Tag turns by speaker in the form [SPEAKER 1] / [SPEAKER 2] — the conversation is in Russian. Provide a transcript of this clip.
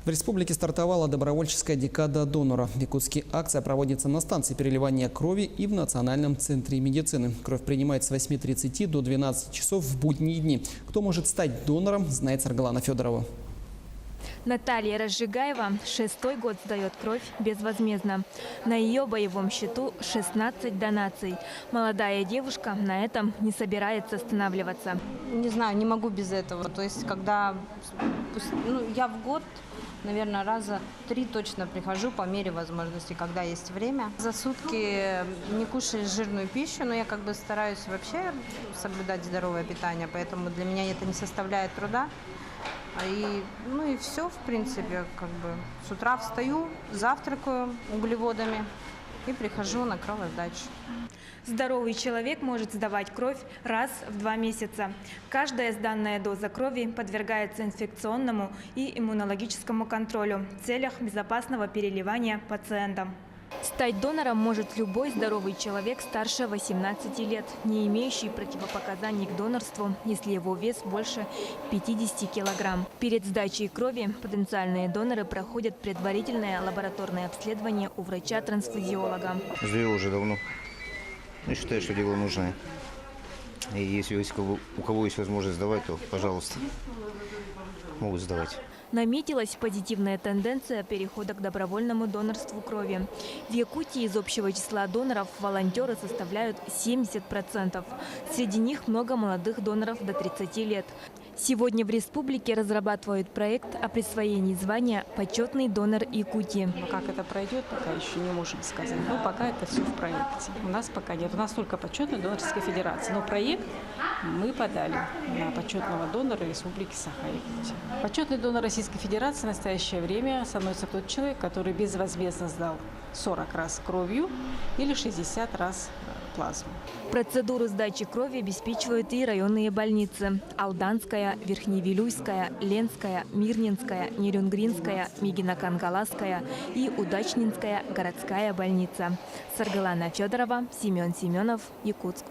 [SPEAKER 1] В республике стартовала добровольческая декада донора. В Якутске акция проводится на станции переливания крови и в Национальном центре медицины. Кровь принимают с 8:30 до 12 часов в будние дни. Кто может стать донором, знает Саргалана Федорова.
[SPEAKER 2] Наталья Разжигаева 6-й год сдает кровь безвозмездно. На ее боевом счету 16 донаций. Молодая девушка на этом не собирается останавливаться.
[SPEAKER 3] Не знаю, не могу без этого. То есть, когда я в год, наверное, раза 3 точно прихожу по мере возможности, когда есть время. За сутки не кушаю жирную пищу, но я стараюсь вообще соблюдать здоровое питание, поэтому для меня это не составляет труда. И все, в принципе, с утра встаю, завтракаю углеводами и прихожу на кровосдачу.
[SPEAKER 2] Здоровый человек может сдавать кровь раз в 2 месяца. Каждая сданная доза крови подвергается инфекционному и иммунологическому контролю в целях безопасного переливания пациентам. Стать донором может любой здоровый человек старше 18 лет, не имеющий противопоказаний к донорству, если его вес больше 50 килограмм. Перед сдачей крови потенциальные доноры проходят предварительное лабораторное обследование у врача-трансфузиолога.
[SPEAKER 4] Сдаю уже давно. Считаю, что дело нужное. И если у кого есть возможность сдавать, то, пожалуйста, могут сдавать.
[SPEAKER 2] Наметилась позитивная тенденция перехода к добровольному донорству крови. В Якутии из общего числа доноров волонтеры составляют 70%. Среди них много молодых доноров до 30 лет. Сегодня в республике разрабатывают проект о присвоении звания «Почетный донор Якутии».
[SPEAKER 5] Как это пройдет, пока еще не можем сказать. Но пока это все в проекте. У нас пока нет. У нас только почетная донорская федерация. Но проект мы подали на почетного донора Республики Саха-Якутия. Почетный донор Российской Федерации в настоящее время становится тот человек, который безвозмездно сдал 40 раз кровью или 60 раз плазму.
[SPEAKER 2] Процедуру сдачи крови обеспечивают и районные больницы: Алданская, Верхневилюйская, Ленская, Мирнинская, Нерюнгринская, Мигино-Кангаласская и Удачнинская городская больница. Саргалана Федорова, Семен Семенов, Якутск.